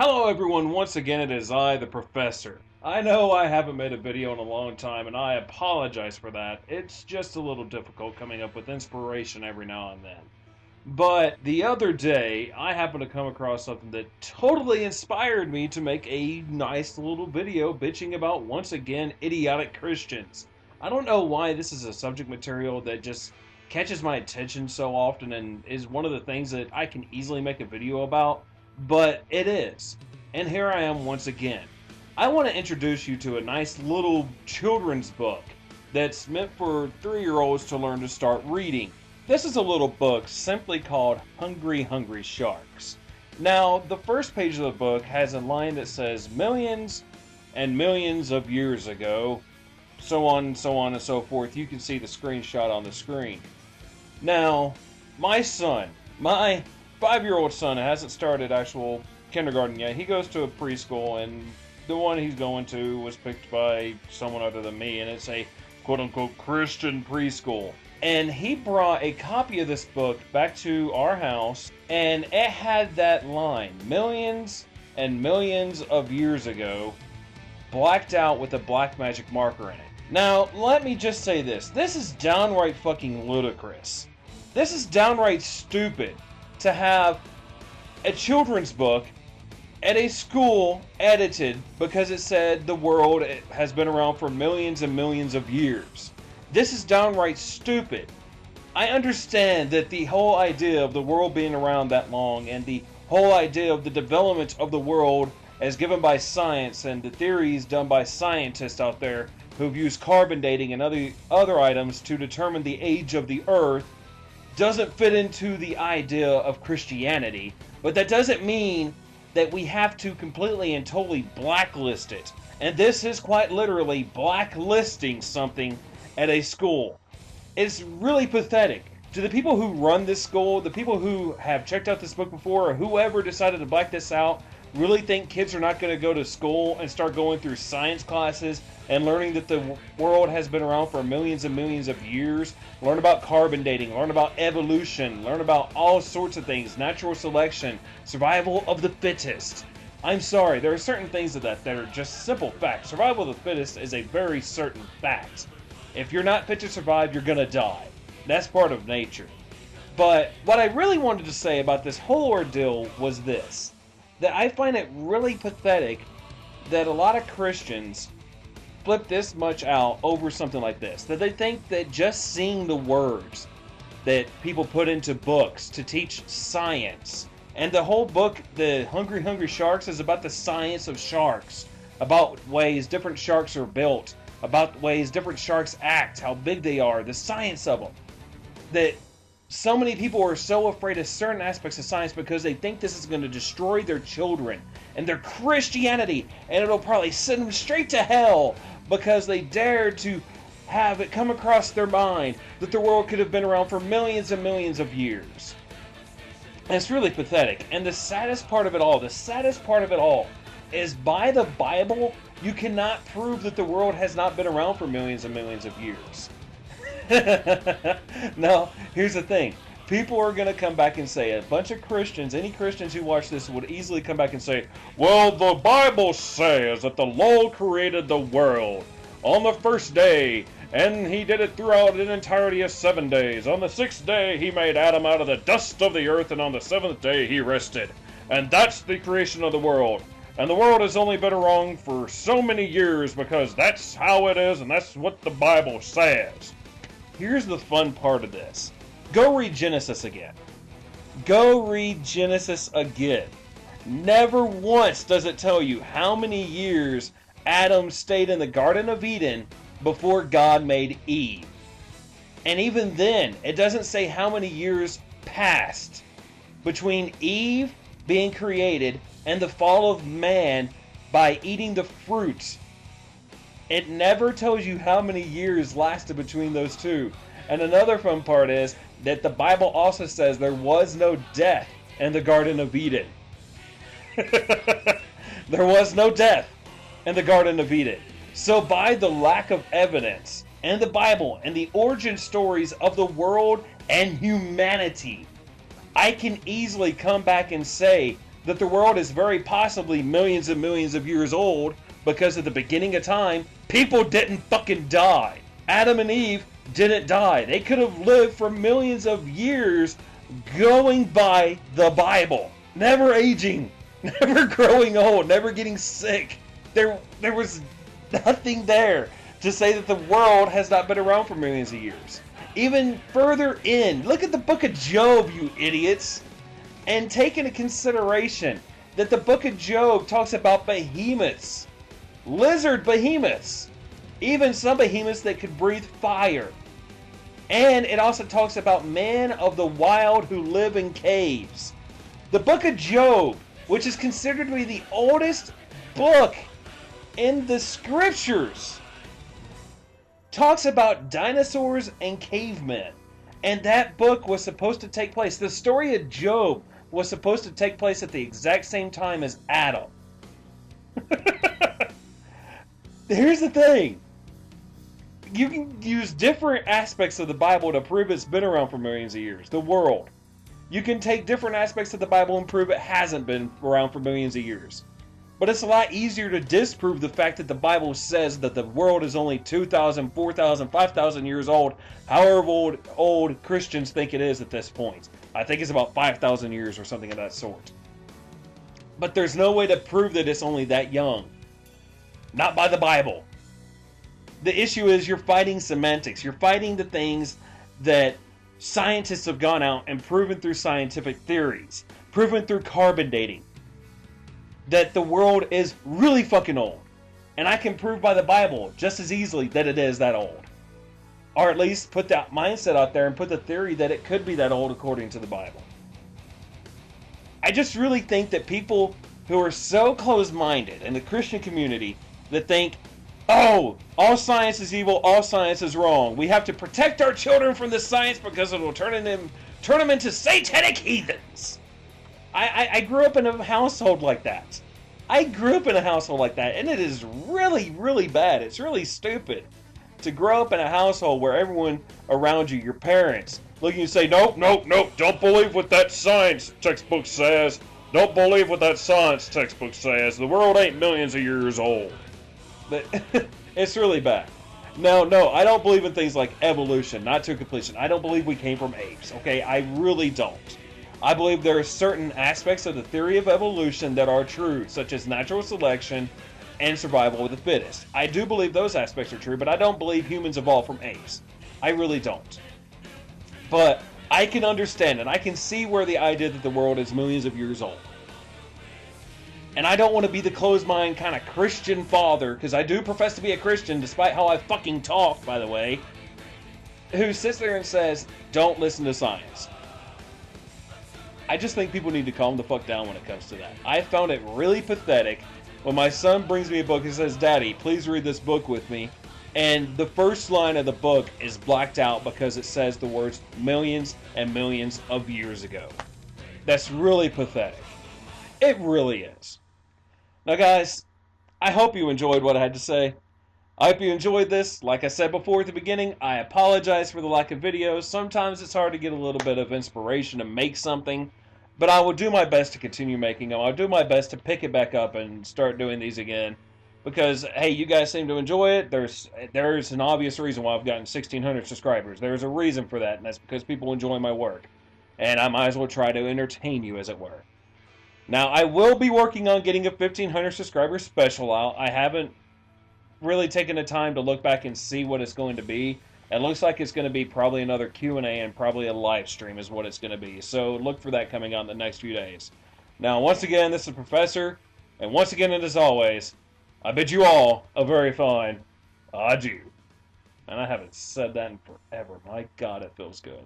Hello everyone, once again it is I, the Professor. I know I haven't made a video in a long time and I apologize for that. It's just a little difficult coming up with inspiration every now and then. But the other day, I happened to come across something that totally inspired me to make a nice little video bitching about, once again, idiotic Christians. I don't know why this is a subject material that just catches my attention so often and is one of the things that I can easily make a video about, but it is. And here I am once again. I want to introduce you to a nice little children's book that's meant for 3-year-olds to learn to start reading. This is a little book simply called Hungry Hungry Sharks. Now, the first page of the book has a line that says millions and millions of years ago, so on and so forth. You can see the screenshot on the screen. Now, my 5-year-old son hasn't started actual kindergarten yet. He goes to a preschool, and the one he's going to was picked by someone other than me, and it's a quote-unquote Christian preschool. And he brought a copy of this book back to our house, and it had that line, millions and millions of years ago, blacked out with a black magic marker in it. Now, let me just say this. This is downright fucking ludicrous. This is downright stupid to have a children's book at a school edited because it said the world has been around for millions and millions of years. This is downright stupid. I understand that the whole idea of the world being around that long and the whole idea of the development of the world as given by science and the theories done by scientists out there who've used carbon dating and other items to determine the age of the earth doesn't fit into the idea of Christianity, but that doesn't mean that we have to completely and totally blacklist it. And this is quite literally blacklisting something at a school. It's really pathetic. To the people who run this school, the people who have checked out this book before, or whoever decided to black this out, really think kids are not going to go to school and start going through science classes and learning that the world has been around for millions and millions of years, learn about carbon dating, learn about evolution, learn about all sorts of things, natural selection, survival of the fittest. I'm sorry, there are certain things of that are just simple facts. Survival of the fittest is a very certain fact. If you're not fit to survive, you're gonna die. That's part of nature. But what I really wanted to say about this whole ordeal was this. That I find it really pathetic that a lot of Christians flip this much out over something like this. That they think that just seeing the words that people put into books to teach science, and the whole book, the Hungry Hungry Sharks, is about the science of sharks, about ways different sharks are built, about ways different sharks act, how big they are, the science of them. That so many people are so afraid of certain aspects of science because they think this is going to destroy their children and their Christianity, and it'll probably send them straight to hell because they dared to have it come across their mind that the world could have been around for millions and millions of years. And it's really pathetic. And the saddest part of it all, is by the Bible, you cannot prove that the world has not been around for millions and millions of years. Now, here's the thing. People are going to come back and say, a bunch of Christians, any Christians who watch this would easily come back and say, well, the Bible says that the Lord created the world on the first day, and he did it throughout an entirety of 7 days. On the 6th day, he made Adam out of the dust of the earth, and on the 7th day, he rested. And that's the creation of the world. And the world has only been around for so many years because that's how it is, and that's what the Bible says. Here's the fun part of this. Go read Genesis again. Go read Genesis again. Never once does it tell you how many years Adam stayed in the Garden of Eden before God made Eve. And even then, it doesn't say how many years passed between Eve being created and the fall of man by eating the fruit. It never tells you how many years lasted between those two. And another fun part is that the Bible also says there was no death in the Garden of Eden. There was no death in the Garden of Eden. So by the lack of evidence in the Bible and the origin stories of the world and humanity, I can easily come back and say that the world is very possibly millions and millions of years old because at the beginning of time, people didn't fucking die. Adam and Eve didn't die. They could have lived for millions of years going by the Bible. Never aging, never growing old, never getting sick. There was nothing there to say that the world has not been around for millions of years. Even further in, look at the book of Job, you idiots, and take into consideration that the book of Job talks about behemoths, lizard behemoths, even some behemoths that could breathe fire. And it also talks about men of the wild who live in caves. The book of Job, which is considered to be the oldest book in the scriptures, talks about dinosaurs and cavemen. And that book was supposed to take place, the story of Job was supposed to take place at the exact same time as Adam. Here's the thing. You can use different aspects of the Bible to prove it's been around for millions of years. The world. You can take different aspects of the Bible and prove it hasn't been around for millions of years. But it's a lot easier to disprove the fact that the Bible says that the world is only 2,000, 4,000, 5,000 years old, however old Christians think it is at this point. I think it's about 5,000 years or something of that sort. But there's no way to prove that it's only that young. Not by the Bible. The issue is you're fighting semantics. You're fighting the things that scientists have gone out and proven through scientific theories, proven through carbon dating, that the world is really fucking old. And I can prove by the Bible just as easily that it is that old. Or at least put that mindset out there and put the theory that it could be that old according to the Bible. I just really think that people who are so closed-minded in the Christian community that think, oh, all science is evil, all science is wrong. We have to protect our children from this science because it will turn them into satanic heathens. I grew up in a household like that. And it is really, really bad. It's really stupid to grow up in a household where everyone around you, your parents, look at you and say, nope, nope, nope, don't believe what that science textbook says. Don't believe what that science textbook says. The world ain't millions of years old. But it's really bad. No, I don't believe in things like evolution, not to completion. I don't believe we came from apes, okay? I really don't. I believe there are certain aspects of the theory of evolution that are true, such as natural selection and survival of the fittest. I do believe those aspects are true, but I don't believe humans evolved from apes. I really don't. But I can understand and I can see where the idea that the world is millions of years old. And I don't want to be the closed-mind kind of Christian father, because I do profess to be a Christian, despite how I fucking talk, by the way, who sits there and says, don't listen to science. I just think people need to calm the fuck down when it comes to that. I found it really pathetic when my son brings me a book and says, Daddy, please read this book with me. And the first line of the book is blacked out because it says the words millions and millions of years ago. That's really pathetic. It really is. Now guys, I hope you enjoyed what I had to say. I hope you enjoyed this. Like I said before at the beginning, I apologize for the lack of videos. Sometimes it's hard to get a little bit of inspiration to make something, but I will do my best to continue making them. I'll do my best to pick it back up and start doing these again. Because, hey, you guys seem to enjoy it. There's an obvious reason why I've gotten 1,600 subscribers. There's a reason for that, and that's because people enjoy my work. And I might as well try to entertain you, as it were. Now, I will be working on getting a 1,500 subscriber special out. I haven't really taken the time to look back and see what it's going to be. It looks like it's going to be probably another Q&A and probably a live stream is what it's going to be. So look for that coming out in the next few days. Now, once again, this is Professor. And once again, and as always, I bid you all a very fine adieu. And I haven't said that in forever. My God, it feels good.